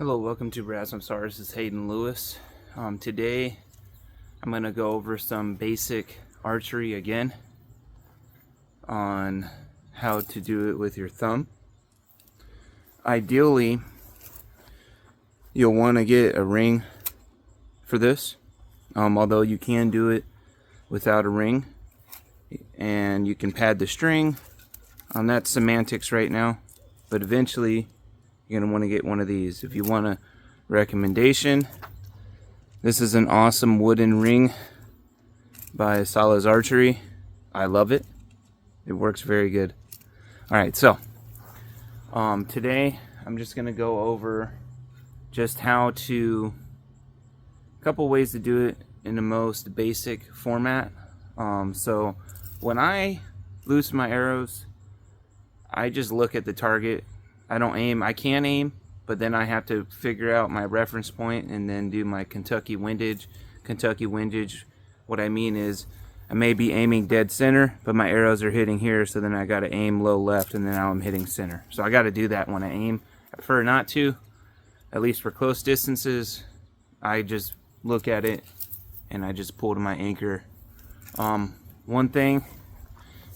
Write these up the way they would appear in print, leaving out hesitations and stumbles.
Hello, welcome to Brass. I'm sorry, this is Hayden Lewis. Today I'm going to go over some basic archery again on how to do it with your thumb. Ideally, you'll want to get a ring for this, although you can do it without a ring, and you can pad the string. That's semantics right now, but eventually you're going to want to get one of these. If you want a recommendation, this is an awesome wooden ring by Salah's Archery. I love it. It works very good. Alright, so today I'm just going to go over just how to, a couple ways to do it in the most basic format. So when I loose my arrows, I just look at the target. I don't aim. I can aim, but then I have to figure out my reference point and then do my Kentucky windage. Kentucky windage, what I mean is I may be aiming dead center, but my arrows are hitting here, so then I got to aim low left, and then now I'm hitting center. So I got to do that when I aim. I prefer not to, at least for close distances. I just look at it and I just pull to my anchor. One thing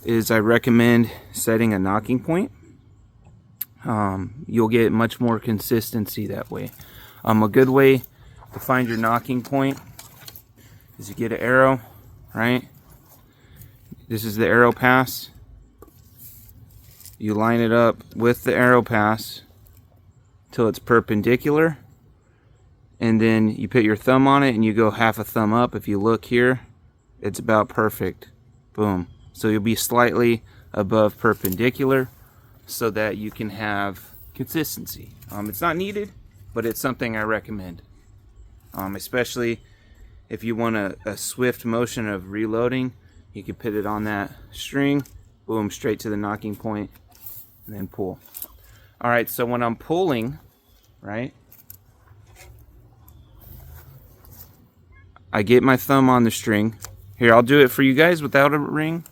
is I recommend setting a knocking point. You'll get much more consistency that way. A good way to find your knocking point is you get an arrow, right? This is the arrow pass. You line it up with the arrow pass till it's perpendicular, and then you put your thumb on it and you go half a thumb up. If you look here, it's about perfect. Boom. So you'll be slightly above perpendicular, so that you can have consistency. It's not needed, but it's something I recommend. Especially if you want a swift motion of reloading, you can put it on that string, boom, straight to the knocking point, and then pull. Alright, so when I'm pulling, right, I get my thumb on the string. Here, I'll do it for you guys without a ring.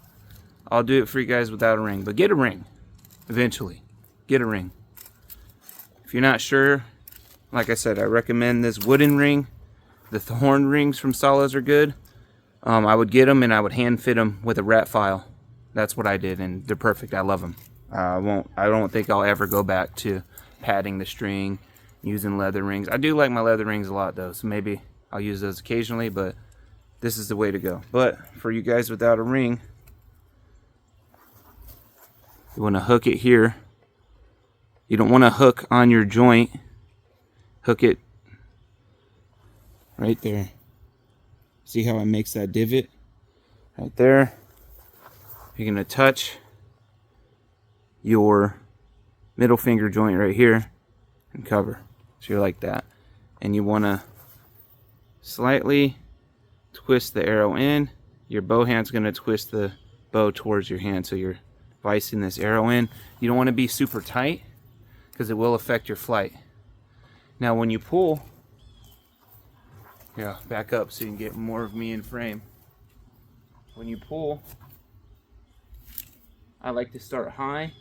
I'll do it for you guys without a ring, but get a ring. Eventually, get a ring. If you're not sure, like I said, I recommend this wooden ring. The horn rings from Salah's are good. I would get them and I would hand fit them with a rat file. That's what I did, and they're perfect. I love them. I don't think I'll ever go back to padding the string, using leather rings. I do like my leather rings a lot though, so maybe I'll use those occasionally, but this is the way to go. But for you guys without a ring, you want to hook it here. You don't want to hook on your joint. Hook it right there. See how it makes that divot? Right there. You're going to touch your middle finger joint right here and cover. So you're like that. And you want to slightly twist the arrow in. Your bow hand's going to twist the bow towards your hand, so you're vicing this arrow in. You don't want to be super tight because it will affect your flight. Now when you pull, yeah, back up so you can get more of me in frame. When you pull, I like to start high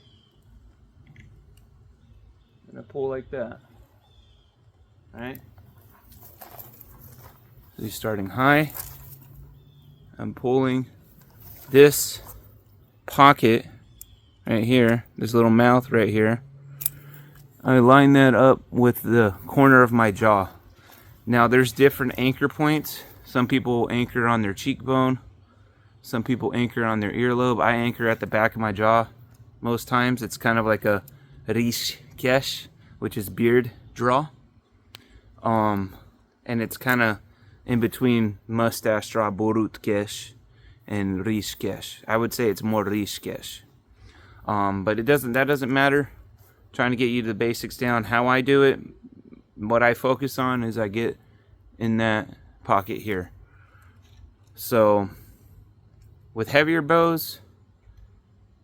and I pull like that. Alright? So you're starting high. I'm pulling this pocket right here, this little mouth right here. I line that up with the corner of my jaw. Now there's different anchor points. Some people anchor on their cheekbone. Some people anchor on their earlobe. I anchor at the back of my jaw. Most times it's kind of like a rish kesh, which is beard draw. And it's kind of in between mustache draw, borut kesh, and rish kesh. I would say it's more rish kesh. But that doesn't matter. I'm trying to get you the basics down. How I do it, what I focus on is I get in that pocket here. So with heavier bows,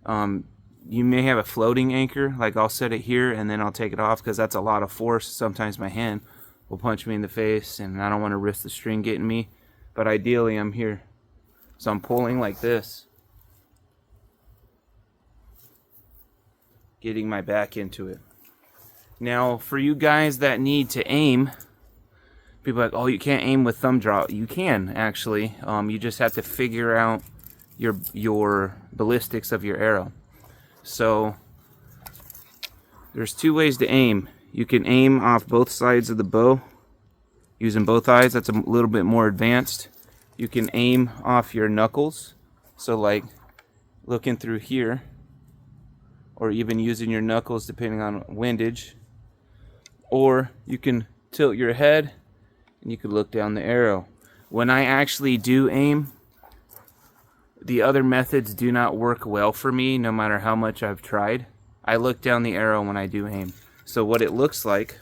you may have a floating anchor. Like I'll set it here and then I'll take it off because that's a lot of force. Sometimes my hand will punch me in the face and I don't want to risk the string getting me. But ideally I'm here. So I'm pulling like this, getting my back into it. Now, for you guys that need to aim, people are like, oh, you can't aim with thumb draw. You can, actually. You just have to figure out your ballistics of your arrow. So there's two ways to aim. You can aim off both sides of the bow using both eyes. That's a little bit more advanced. You can aim off your knuckles, so like looking through here, or even using your knuckles depending on windage. Or you can tilt your head and you can look down the arrow. When I actually do aim, the other methods do not work well for me, no matter how much I've tried. I look down the arrow when I do aim. So what it looks like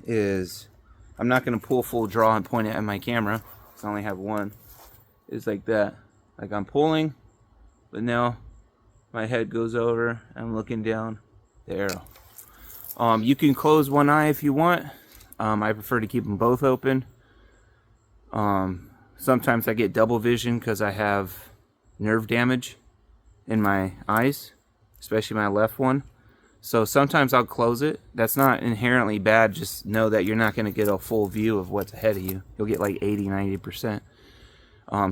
is, I'm not going to pull full draw and point it at my camera, because I only have one. It's like that. Like I'm pulling, but now my head goes over, I'm looking down the arrow. You can close one eye if you want. I prefer to keep them both open. Sometimes I get double vision because I have nerve damage in my eyes, especially my left one. So sometimes I'll close it. That's not inherently bad. Just know that you're not going to get a full view of what's ahead of you. You'll get like 80-90%.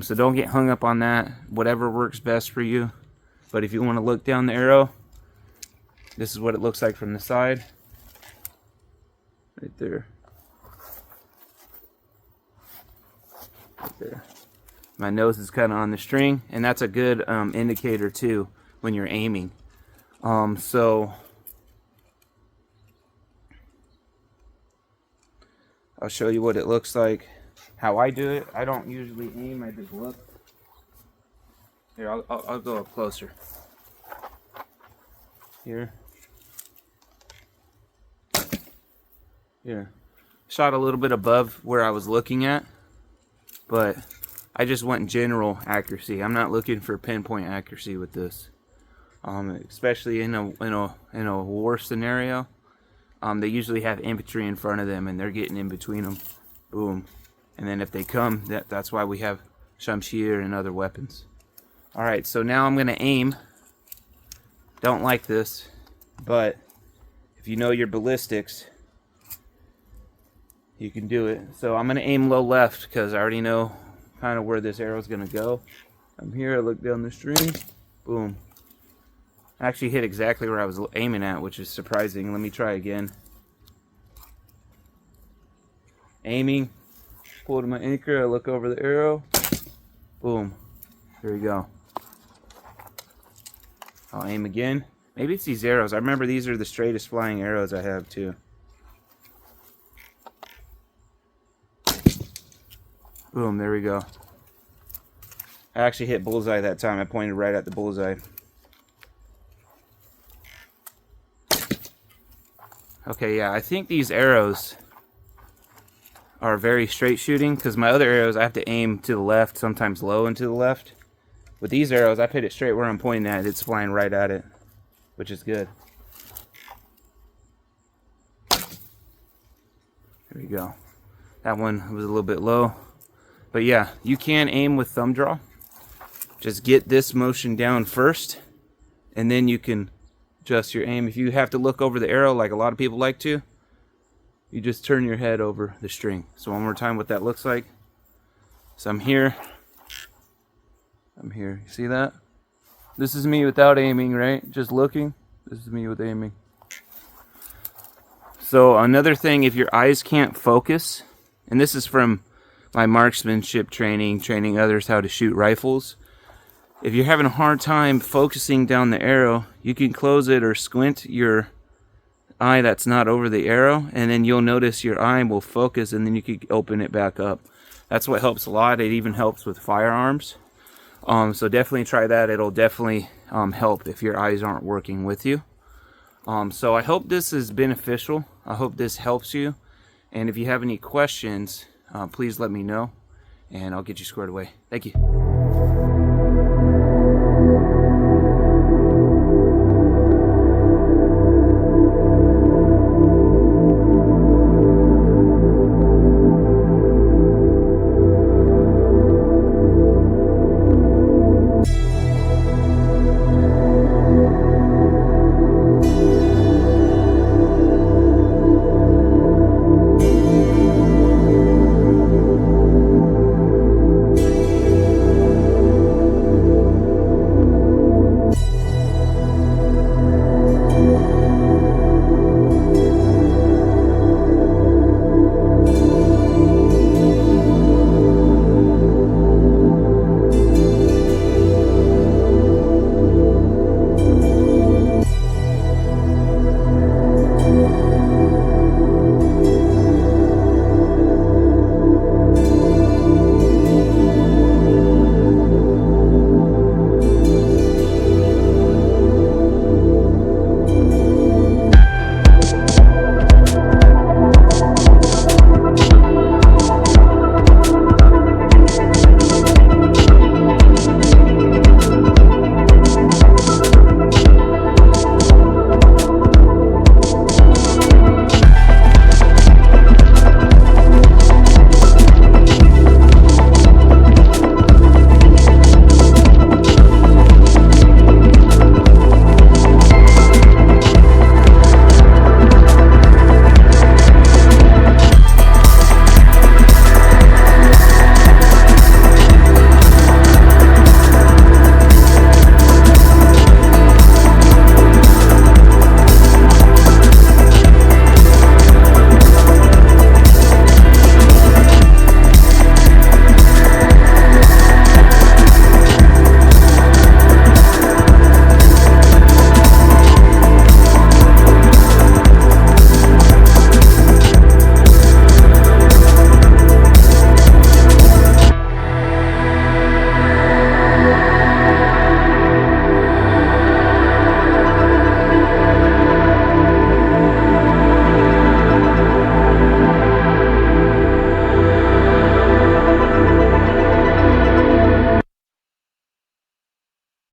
So don't get hung up on that. Whatever works best for you. But if you want to look down the arrow, this is what it looks like from the side. Right there. Right there. My nose is kind of on the string, and that's a good indicator too when you're aiming. So I'll show you what it looks like, how I do it. I don't usually aim, I just look. Here, I'll go up closer. Here. Here. Shot a little bit above where I was looking at, but I just want general accuracy. I'm not looking for pinpoint accuracy with this. Especially in a war scenario. They usually have infantry in front of them, and they're getting in between them. Boom. And then if they come, that's why we have shamshir and other weapons. Alright, so now I'm going to aim. Don't like this, but if you know your ballistics, you can do it. So I'm going to aim low left because I already know kind of where this arrow is going to go. I'm here, I look down the string. Boom. I actually hit exactly where I was aiming at, which is surprising. Let me try again. Aiming, pull to my anchor, I look over the arrow. Boom. There we go. I'll aim again. Maybe it's these arrows. I remember these are the straightest flying arrows I have too. Boom, there we go. I actually hit bullseye that time. I pointed right at the bullseye. Okay, yeah, I think these arrows are very straight shooting, because my other arrows I have to aim to the left, sometimes low and to the left. With these arrows, I hit it straight where I'm pointing at. It's flying right at it, which is good. There we go. That one was a little bit low. But yeah, you can aim with thumb draw. Just get this motion down first, and then you can adjust your aim. If you have to look over the arrow like a lot of people like to, you just turn your head over the string. So one more time what that looks like. So I'm here. You see that? This is me without aiming, right? Just looking. This is me with aiming. So another thing, if your eyes can't focus, and this is from my marksmanship training others how to shoot rifles. If you're having a hard time focusing down the arrow, you can close it or squint your eye that's not over the arrow, and then you'll notice your eye will focus, and then you can open it back up. That's what helps a lot. It even helps with firearms. So definitely try that. It'll definitely help if your eyes aren't working with you. So I hope this is beneficial. I hope this helps you. And if you have any questions, please let me know, and I'll get you squared away. Thank you.